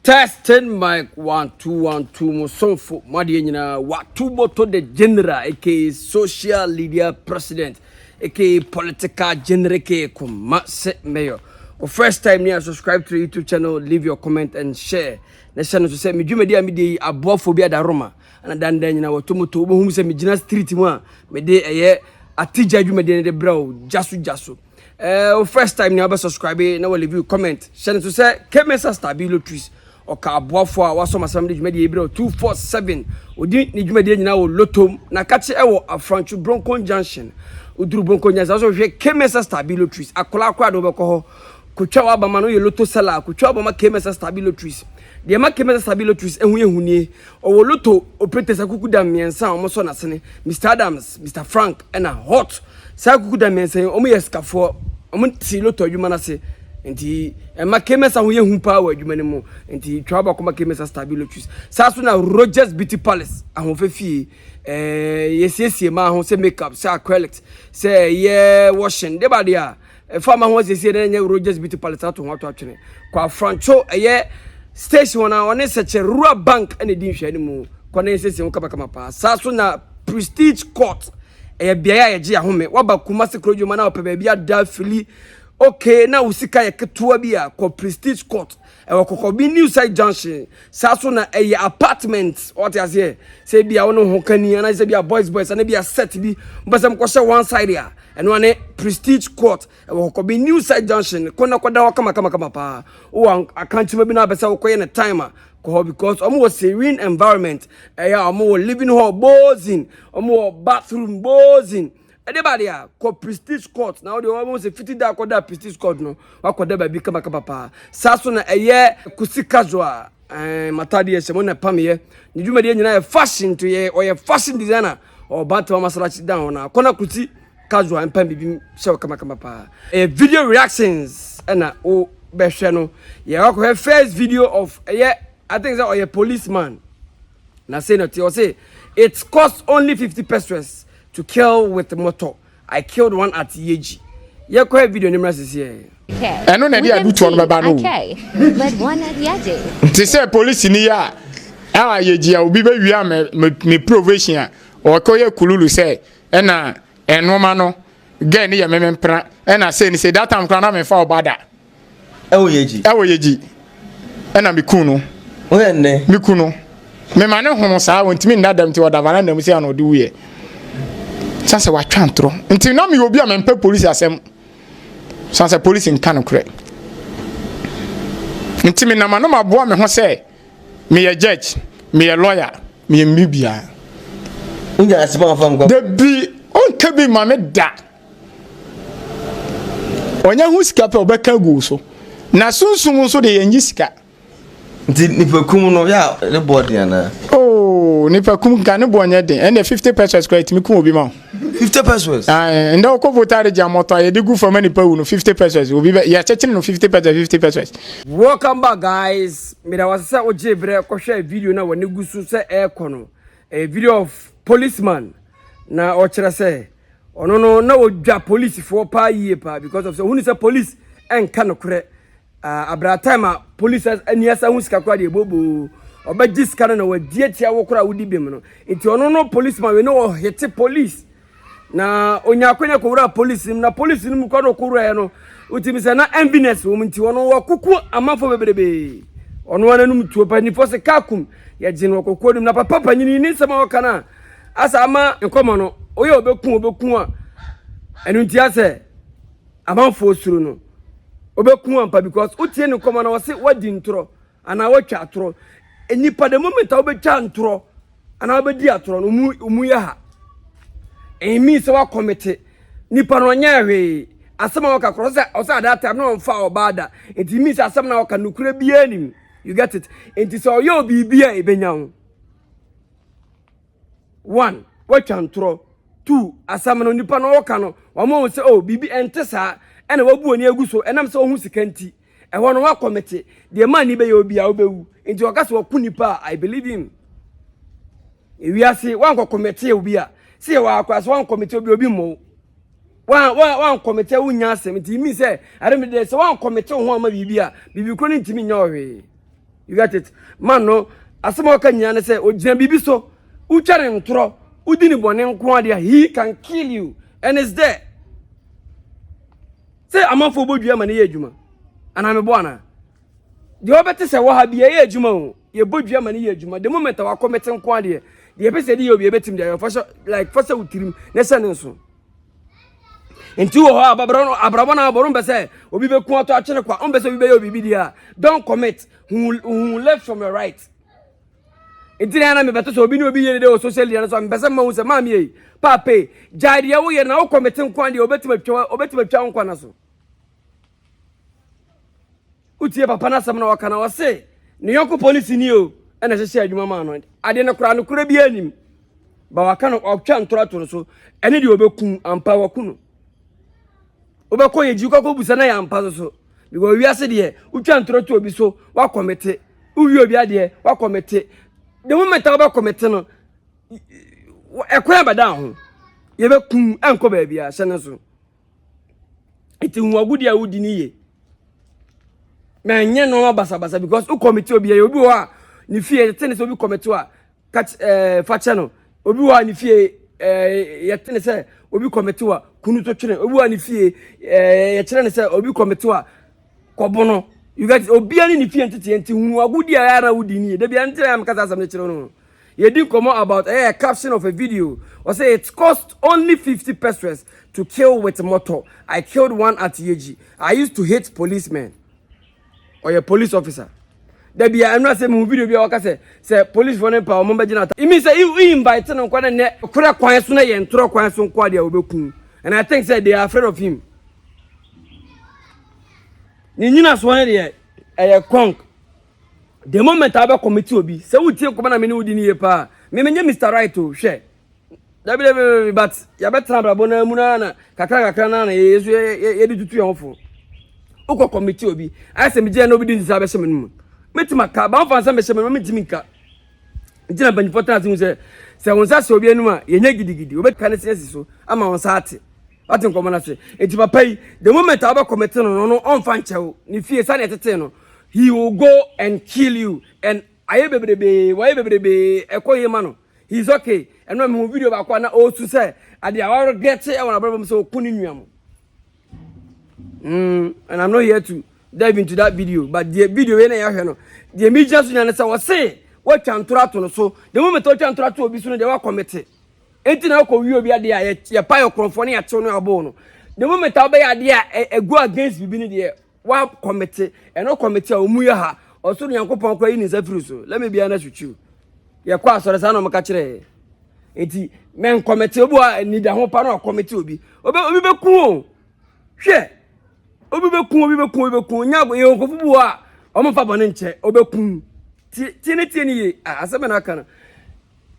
Testing mic 1 2 1 2 Musonfo Madi nyina Watubo to the general aka social media president aka political general aka Kumase mayor. First time near subscribe to the YouTube channel, leave your comment and share. Na channel to say me dwumadi amide aboafobia da Roma and dan nyina watomoto bo hum say me gina street mu a me de eye atija dwumadi ne bro jasu first time near subscribe na leave you comment. Channel to say Kemesa Stabilo Trees oka aboafo a waso masam de dwumadi ebro 247 odi ni dwumadi nyina wo lotom na kache ewo Afranchu Bronco Junction uduru Bronco Junction so hwe Kemesa Stabilo Trees akola akwa do beko ho kutwa wa bama no ye loto sala kutwa bama Kemesa Stabilo Trees de ma Kemesa Stabilo Trees ehunie owo loto operators akukuda miensa omoso na sene Mr Adams Mr Frank na hot sa akukuda miensa omo yeskafo omo ti loto adwuma na se enti ma Kemesa ho ye hu pa wa adwuma ne mu enti twa ba koma Kemesa Stabilo Trees sa so na Rogers Beauty Palace ahofefie yesiesie ma ho se makeup se acrylics se ye washing de ba dia fama ho siesie na nya Rogers Beauty Palace ato ho ato atwene kwa Francho station na one seche rural bank ene di hwe ne mu kwa na siesie ho kaba pa sa so na Prestige Court bia ya je ahome waba kuma se krojuma na opa bia da fili okay na usika ye ketua bia ko Prestige Court ko bi New Side Junction sa so na apartment what you say say bia wono ho kani na say bia boys na bia set bi mbasam ko she one side ya eno ane Prestige Court ko bi New Side Junction ko na koda kama pa o akantima bi na besa ko ye na timer ko because omo was serene environment omo living hall bozing omo bathroom bozing edebadia ko Prestige Court na o de almost 50 da ko da Prestige Court no wakoda ba bi kama pa saso na kusi casual matadi ye semo na pamye ni dwumade nyina fashion to ye o ye fashion designer o batwa masalachi down na kona kusi casual empam bibi show kama pa video reactions na o behwe no ye wako first video of I think that a policeman na say not you say it costs only 50 pesos to kill with motor. I killed one at Yeji. You ko video nimra sisi okay. I know na dia do to baba no. Okay. But one at Yeji. They say police ni ya our Yeji a obi be wi me provision o ko ye kululu say na enoma no get ni ya memempra na say ni say that time kra na me fa obada. Yeji. Na me kunu Oyenne mikuno me mane hono saa wontimi ndadam ti odavana na musi ano de wuye sanse wa twantro nti na me obi a mempe police asem sanse police nka no kre nti me na mano maboa me ho se me ye judge me ye lawyer me ye mbibia unya asema fa ngwa de bi on ka bi ma me da onya hu sika pe obeka gu so na sunsun so de yenyi sika nipa kum no ya le body ana oh nipa kum kan bo nya den and 50 pesos credit me kum obi ma 50 pesos and o ko votare ja moto ye de gu for many pa no 50 pesos obi ya checking no 50 pesos. Welcome back guys, me da was say oje bre ko share video na woni gu su say kono a video of policeman na o kire say ono no na odwa police for pa yie pa because of say who say police en kan kure abra time police aniasa huska kwa de bobo obaji skana na wadie tia wokora wudi bem no nti ono no policeman we no hit police na onya kwenya ko wura police na police nim kwa no kura no utimi se na enviness wo nti ono wakuku amafo bebrebe ono ananum tuo pa ni fose kakum ya jin wakoko nim na papa nyini ni nsema wakana asa ama nkomo no oye obekun a enu nti ase amafo suru no obekun ampa because utie ne koma na wose wadi ntro ana watwa atro enipa the moment obetwa ntro ana obedi atro no umu ya ha emi se wa committee nipa no nya hwe asema waka cross osa that time no mfa obada enti mi se asema na waka nukure bia nim you get it enti so yo bibia ebenya ho 1 watwa ntro 2 asema no nipa no waka no wamo se oh bibi entesa ena wabu oni aguso enam se ohun sikanti ehwo no wa committee de man ni be ye obi a obewu enti wakase wakunipa I believe him ewiase wan committee obi a se wa akwase wan committee obi mo wan committee unya asem enti mi se aremede se wan committee ho ama bibi a bibi kro ni ntimi nya ohwe You get it? Man no asema ka nyane say ogina bibi so utware ntoro udi ni bone nko ade he can kill you and it's there. Say amanfo bodua ma na ye adwuma ana me bo ana de obete se wo ha bia ye adwuma o ye bodua ma na ye adwuma the moment wa commit nko ade de be se de ye obi betim de for like for say utirim na se ne so enti wo ha abrabo na aborum be say obi be ku ato akene kwa on be say obi be ye obi bi dia don't commit who left from your right. Enti na me beto so obi ni obi ye de o social media so me say ma hu say ma me yi pape jade ya wo ye na wo commit nko ade obetim atwa nko na so utie papa na sam na waka na wose ne yonko police ni o ena hye adwuma ma no ade ne kura bi anim ba waka no otwa ntorato so ene de obekun ampa wakunu obekọ Yeji kokọ busa na ya ampa so because wi ase de utwa ntorato obi so wa commit uwi obi ade wa commit the moment wa commit no ekwa bada ho ye bekun enko ba bia hye ne so eti hu agudi a wudi ni ye menye no basa because u committee obi ye obi wa ni fie tene se obi committee wa fache no obi wa ni fie ye tene se obi committee wa kunu to twene obi wa ni fie ye kire ne se obi committee wa kobono you get obi ani ni fie ntete hu agudi a ara wudi ni de bia ntire am kasa asam ne kire no ye din come about a caption of a video or say it cost only 50 pesewas to kill with motor. I killed one at Yeji. I used to hate policemen or a police officer. There be I'm not saying video be waka say police for them power member general. It means say you invite them kwa na kura kwan so na ye ntro kwan so kwa dia obekun. And I think say they are afraid of him. Ni nyina so na dey konk. The moment I be committee obi say we tie ko na me ni wudi ni ye pa. Me menye Mr. Right o hwe. But ya betra brabo na mu na kakra na yesu ye di tutu yonfo. Uko committee obi I say me je na obi di nsa be hye me no metima ka ba mfa nsa me hye me metimi ka ntina ban important say wonsa se obi anu a yenye gidigidi obi ka ne sense so ama wonsa ate ate nkomo na se enti papa yi the moment aba committee no on fa nchewo ni fie sa na etete no he will go and kill you and aye bebrebe ekoye ma no he's okay eno me video ba kwa na o su say ade awaro get e wona brabam so kuni nuam. And I'm not here to dive into that video, but the video when I hear no, the media so say was say what chantora to no so the moment what chantora to obi so they were committed. Enti na ko wi obi ade ya pa your crofo na ya che no abo no. The moment I be ade a go against bibi ni de wa committed and no committee omu ya ha also no yankopon kwa yi ni safiri so. Let me be honest with you. Ya kwa asore sa no maka kire. Enti men committee obi a ni da ho pa no committee obi be ku o. Hwe obi bekun nya ye onkofu a omfa bone nche obekun tie ni ye asebe na aka na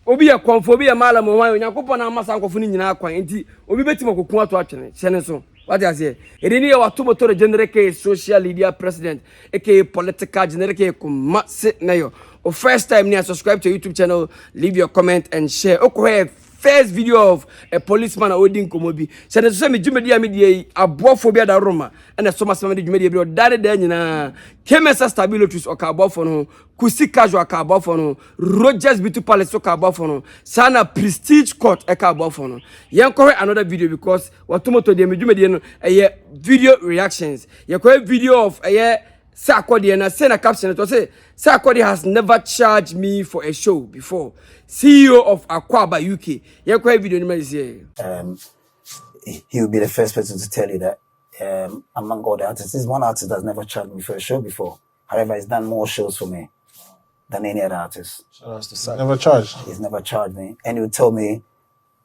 obi ye konfo obi ye malam wan onyankopon na amasa nkofu ni nyina akwan enti obi betima kokun ato atwene hye so what you say edi ni ye watu motor general ke social media president aka political general ke kuma se na yo o first time ni subscribe to YouTube channel, leave your comment and share okwe first video of a policeman holding komobi say na so me dwumedi amedie aboafo bi da roma na so masema de dwumedi bi o dade da nyina kemesa stabilities o ka aboafo no kusi casual ka aboafo no Rogers Beauty Palace o ka aboafo no sana prestige court e ka aboafo no yenko another video because watomoto de me dwumedi no video reactions yenko video of Sakodi and I sent a caption to say Sakodi has never charged me for a show before. CEO of Aquaba UK. He will be the first person to tell you that among all the artists, this is one artist that's never charged me for a show before. However, he's done more shows for me than any other artist. Never charged. He's never charged me. And he would tell me,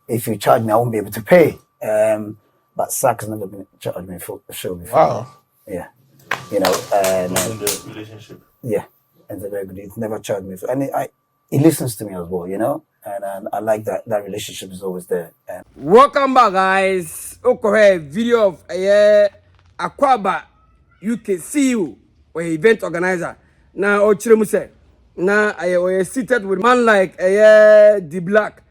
if you charge me, I won't be able to pay. But Sack has never been charged me for a show before. Wow. Yeah. You know, in the relationship. Yeah, and it's very good. He's never charged me, and he listens to me as well. You know, and I like that relationship is always there. Welcome back, guys. Okay, video of Aquaba UK CEO or event organizer. Now, Ochiremuse. Now, I seated with man like the Black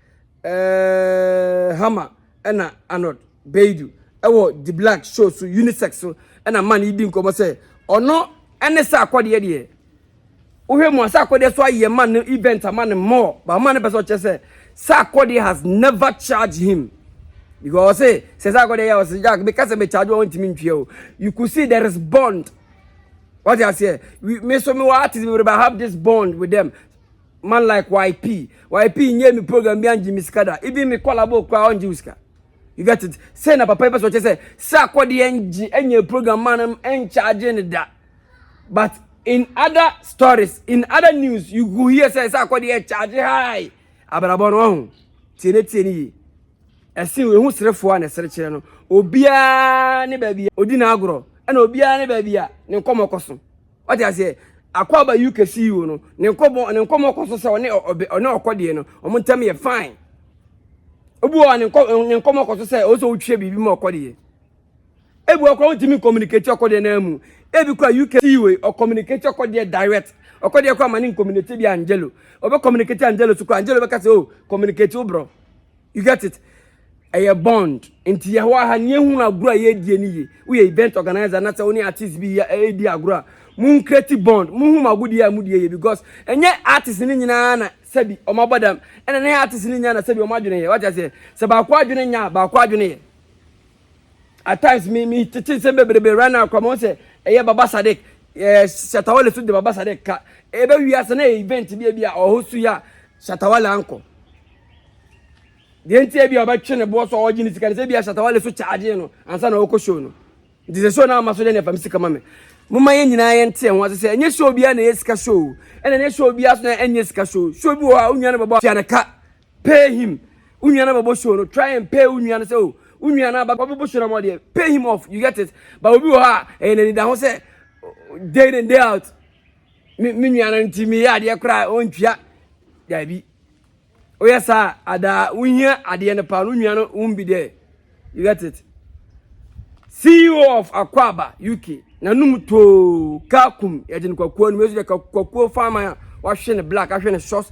Hammer and Arnold Beidu. The Black show so unisex so and a man he didn't come say or no and sa kwade de Uhe mo Sarkodie so aye man event man more, but man person say Sarkodie has never charged him. Because say Sarkodie was Jack because me charge want me you could see there is bond. What I say, we me so me artists we have this bond with them. Man like YP nye me program bi anji miskada. Even me collabo kwa anji miska. You get it? Say na papa person say Sarkodie enye program man en charging that. But in other stories, in other news, you go hear say Sarkodie charge high. Abrabon won. Tieni. Esin we hu serefo na sere kire no. Obia ne ba bia. Odi na agro. Na obia ne ba bia. Ne nkomo koso. What I say? Akwaba UK CEO no. Ne nkomo koso say one okode no. Omo ntam ye fine. Obu o ne nkomo koso say o so utwe bibi ma okode. Ebu okwo ntimi communicate okode na mu. Ebi kwa UK CEO o communicate okode direct. Okode kwa mani communicate bi Angelo. Obe communicate Angelo so kwa Angelo be ka say oh communicate bro. You get it? A bond inti ya wa ha nye hu agura ye die ni ye we event organizer na say oni artist bi ya di agura mun create bond mun hu magudi ya mudie ye because enye artist ni nyina na sabi o mabodam ene ne artist ni nyina na sabi o madwene ye what I say se ba kwa adwene nya ba kwa adwene ye at times me tete se bebrebe run out come on say eye baba sadek Shatawale su de baba sadek ka ebe wi ase na event bi a ohosu ya Shatawale anko the NTA be about chine boss or origin is can say be a Shatawale so charge no ansa na oko show no this is show na maso dey fam sika mame mumma yen nyina yen tie ho say enye show bia na yesika show ene ne show bia so na enye sika show bi wo unya na baba na ka pay him unya na baba show no try and pay unya na say oh unya na baba show na mo dey pay him off you get it but obi wo ha ene ni da ho say day in day out me nya na ntimi ya de kra ontwa ya bi oh yes sir ada unya ade ne pa no nua no umbi there you get it CEO of Akwaba UK na num to kakum yajin kwakuo no mezu de kwakuo farmer wa hwe ne black a hwe ne short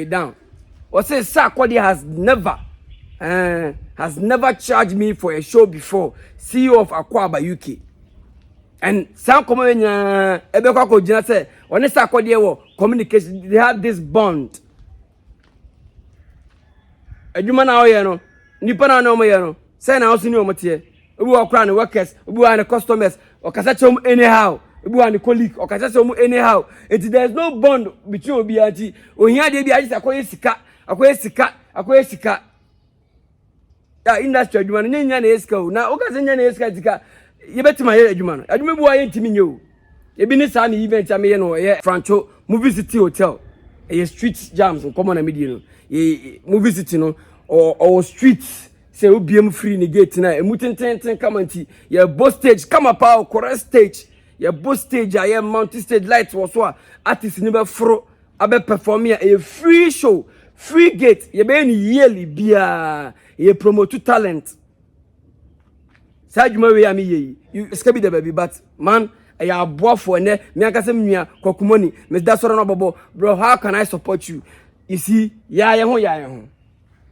down o say Sarkodie has never charged me for a show before CEO of Akwaba UK and some komenya ebe kwako jina say one Sarkodie wo communication they have this bond adwuma na oye no nipa na na omoye no say na osi ni omotie obi wa kra ne workers obi wa ne customers okasa chom anyhow obi wa ne colleague okasa chom anyhow there is no bond between obi anti ohia de bi agisa akoye sika ya industry adwuma no nya na esika o na okasa nya na esika tika yebetima ye adwuma no adwuma bi wa ye ntimi nye o ebi ni sa ni event am ye no ye Francho Movie City Hotel ye street jams common na media no movie city no or streets say obiem free ni gate na emutenten come anti your boss stage come up our correct stage your boss stage your mountain stage lights was so artist ni be fro abe perform a free show free gate ye be ni yearly bia ye promote talent sajuma we am ye you escape the baby but man ya boafo ne me akasem nua kokumoni me da soro no bobo bro how can I support you you see ya ye ho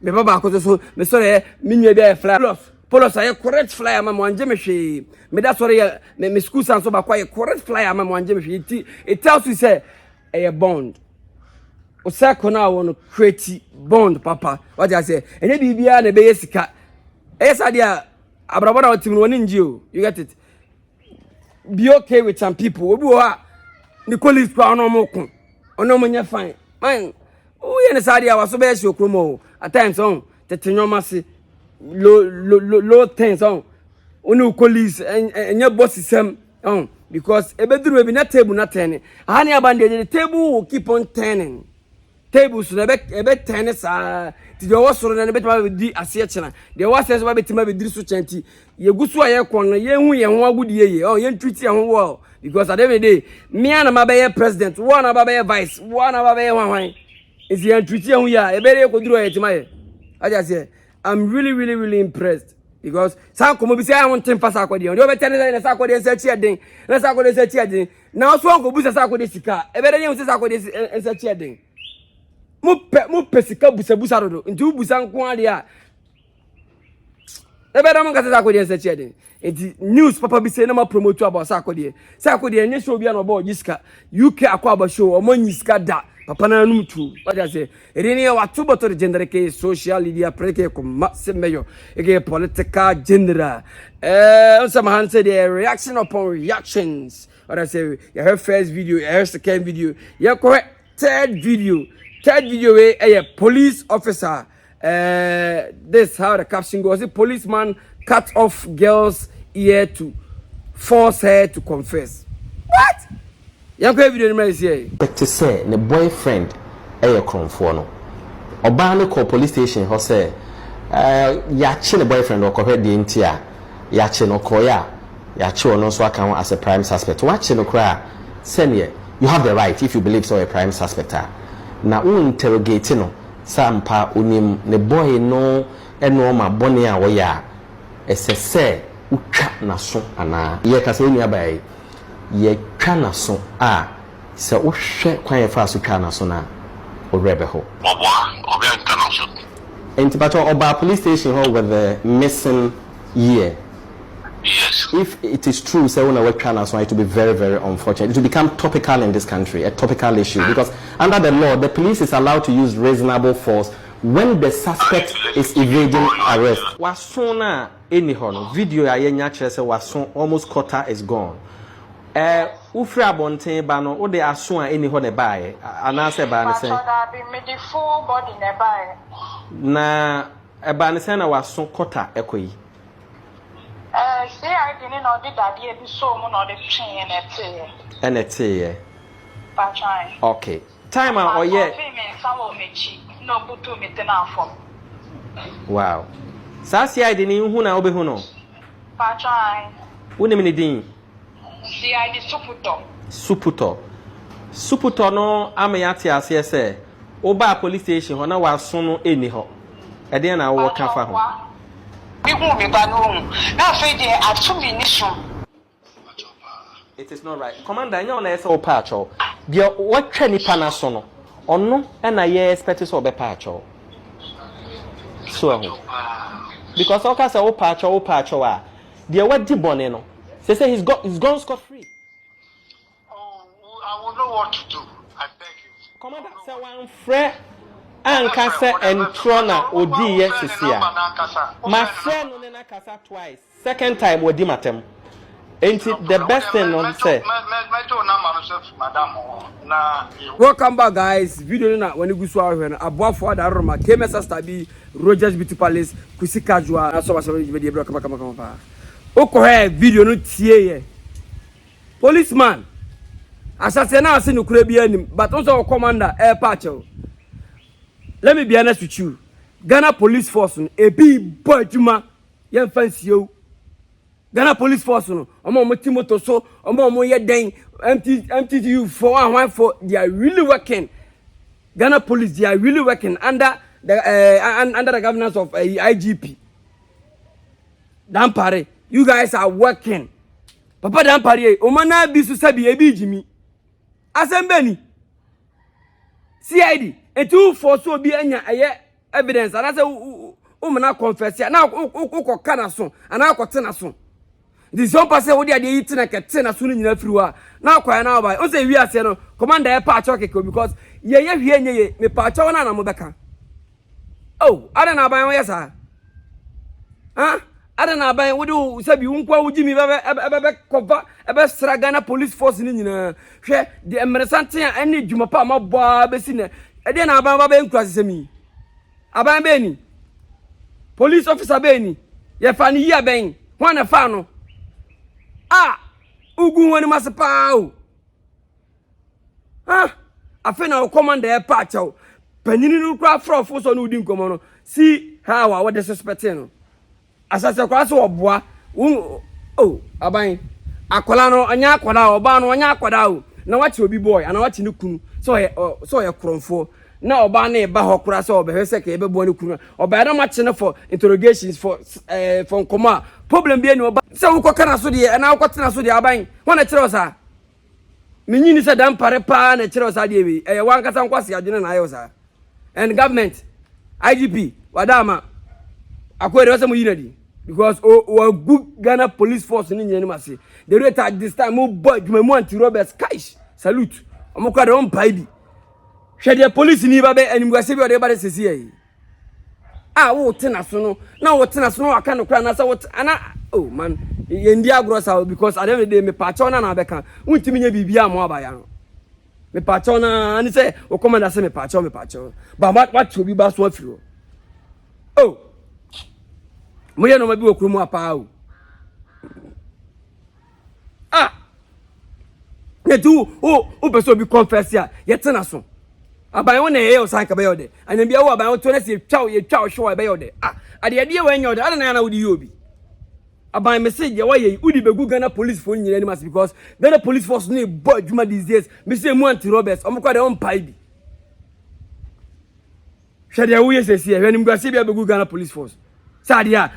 me baba ko so me soro me nua bia flyer polos ay correct flyer ma mo anje me hwe me da soro ya me school san so ba kwa correct flyer ma mo anje me hwe it tells you say a bond o sako na won create bond papa what I say ene bibia na be yesika esa dia abrabo na otim no woni nji o you get it be okay with some people obi wo ha ni colleagues kwa ono mo ko ono mo nya fine man o ye ne sade awaso be hye okromo at times on tetenyoma se low things on onu colleagues enya boss system on because ebeduru ebi na table na turn ahani abande the table will keep on turning tables na ebe turn sa ti de wosoro na betima be di ase chena de wose ba betima be diri so chanti ye gusu aye kon no ye hu ye ho agudie ye oh ye ntwiti ye ho wo because at the end of the day me and my be president one na ba be vice one na ba be hwan is ye ntwiti ye hu ya ebe re ko duru ye tima ye I just say I'm really impressed because some come be say I want temper Sarkodie o be tell na Sarkodie say chi eden na Sarkodie say chi eden na so go busa Sarkodie sika ebe re ye hu say Sarkodie say chi eden mu pesika busa rodo nti busa nko ade a e be da mo nkasa akodi ense chede enti news papa bi say na ma promote about sakodi enye show bia no bo jiska UK akwa aba show o manyi ska da papa na num tu what I say ereni ya watu boto gender ke social media preke ko masemeyo ege political general some han say the reaction upon reactions what I say you heard first video you heard second video you correct third video we a police officer this how the caption goes. A policeman cut off girl's ear to force her to confess. What? You can video me say. But to say the boyfriend a cromfo no. Oba no call police station ho say ya che the boyfriend or correct the intia ya che no koya ya che ono so aka as a prime suspect. What che no kra say you have the right if you believe so a prime suspect. Na interrogate no sampa unim ne boy no eno ma bone a wo ya esese utwa naso ana ye kasa enu abai ye twa naso a se wohwe kwan ye fa so twa naso na orebe ho obi anta naso entibato oba police station ho with the missing year. Yes. If it is true, say when I work China, so it will be very, very unfortunate. It will become topical in this country, a topical issue, because under the law, the police is allowed to use reasonable force when the suspect is evading arrest. Wasona any hono video ya yenya chese wason almost quarter is gone. Ufri abonten ba no ode aso a any hono bae anase ba ne say. Me the full body ne bae. Na eba ne say na wason quarter ekoyi. See, I didn't know that you be so much the train and it's here. Okay. Time or yet. No, but to me, wow. Sassy, I didn't even know who no. Wouldn't mean it. See, I did Suputo no, Amayati, as I say. Oba police station, when I was soon anyhow. And then I walk out for home. It is not right. Commander, you know, so patcho. Dear, what can you panasono? Or no, and I expect to be patcho. So, because all cast a patcho, dear, what did Boneno? They say he's gone scot free. Oh, I will know what to do. I beg you. Commander, say one friend. Ankasa and Trona odi yesia. My friend no na kasa twice. Second time we di matem. Ain't it the best thing on say? Welcome back, guys. Video na when you go so ahwe na aboafo da roma KMS Stabi Rogers Beauty Palace kusi casual na so ba video bro kama pa. Okọ video no tie ye. Policeman assassin na ase no kura bi anim but also commander air patch. Let me be honest with you. Ghana police force a big boy juma yan fancy you. Ghana police force no omo timoto so omo ye den MTU for one for they are really working. Ghana police they are really working under the governance of IGP. Dampare, you guys are working. Papa Dampare, omana bisu sabi ebi jimi. Asembeni. CID etu for so bi anya evidence and I say umna confess na ukoka na so ana akote na so this one pass we dey eat na kete na so nyina friwa na akwaya na obai on say wi ase no commander e pa chokeke because ye hwie nye me pa chawo na mo beka oh ada na aban we sa ada na aban we do sabi unkwa ugimi bebe cover ebe sra Ghana police force ni nyina hwe the emeresante a ene dwuma pa ma boa be si na ede na aban baba enkura sesemi aban be ni police officer be ni ye fa ni ya ben ho na fa no ugu woni masepa o afena o commander e pa chaw panini no kura frofo so no udi nkomo no see how I disrespecting no asase kwa so oboa aban akola no anya akola oba no anya akoda o na wachi obi boy ana wachi ne kunu so ye kronfo na oba na eba hokura so obehwese ka ebebo ne kunu oba na machi ne for interrogations for nkoma problem bi eni oba se wukoka na so de na wukote na so de aban wona kire osa menyini se Dampare pa na kire osa de bi wankasa nkwase adwene na ayo sa and government IGP wadama akwere wase mu yinadi because o good Ghana police force ni nyene ma say the rate at this time mo boy dwuma anti-robbers cash salute omo kwa de on pai bi hwe de police ni ba be animguase bi o de ba de sesi yi wo tena so no na wo tena so no aka no kra na say wo ana oh man ye ndi agro sa because at the end of the day me pa cho na beka untimi nya bibia mo abaya no me pa cho na ani say o commander say me pa cho ba what obi ba so afiro oh mo ye no ma bi okuru mu apa o ne tu o person bi confess ya ye tena so aban won na ye o san ka be yode anya bia wo aban to na se twa hwe be yode ade ade we nya yode ada na wo di yobi aban message ya waye udi begu Ghana police for nyina animals because Ghana police force no boy juma these days me say mu anti-robbers omko de on pai bi hwede wo ye sesi e hwenim gwase bia begu Ghana police force sadia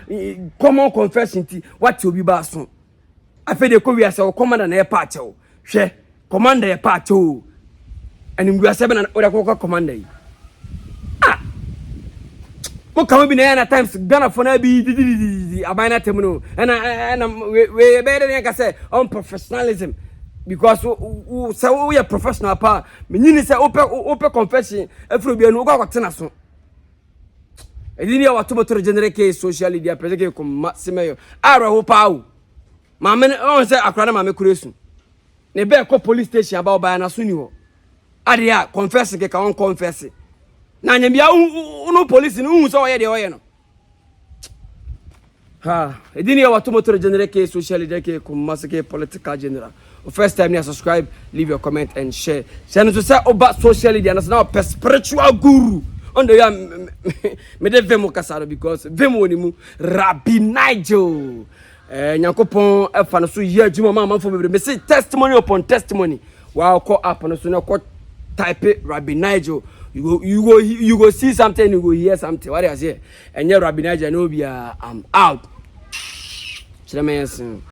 common confession ti what obi ba so afede ko wi ase o commander na e pa achew hwe commander e pa achew anim gwase be na o da ko commander yi mo kan bi na times Ghana for na bi abana temuno and we better than ka say on professionalism because say we are professional pa me nyini say open confession afro bi anu ko tena so edini ya watu motor generate ke social media present ke ko massimeyo ara ho pa o ma me on say akra na ma me kuresu ne be ko police station about ba na so ni ho ade ya confess ke ka on confess na nyambia unu police ni so oye de oye no edini ya watu motor generate ke social media ke ko masake political general first time you subscribe leave your comment and share say no say oba social media na now spiritual guru on the me de vemo kasaro because vemo ni mu Rabbi Nigel nyankopon efa no so ye adwuma ma manfo bebre me say testimony upon testimony wa call up no so na ko type Rabbi Nigel you go see something, you go hear something. What I say? And yeah, Rabbi Nigel, no be I'm out.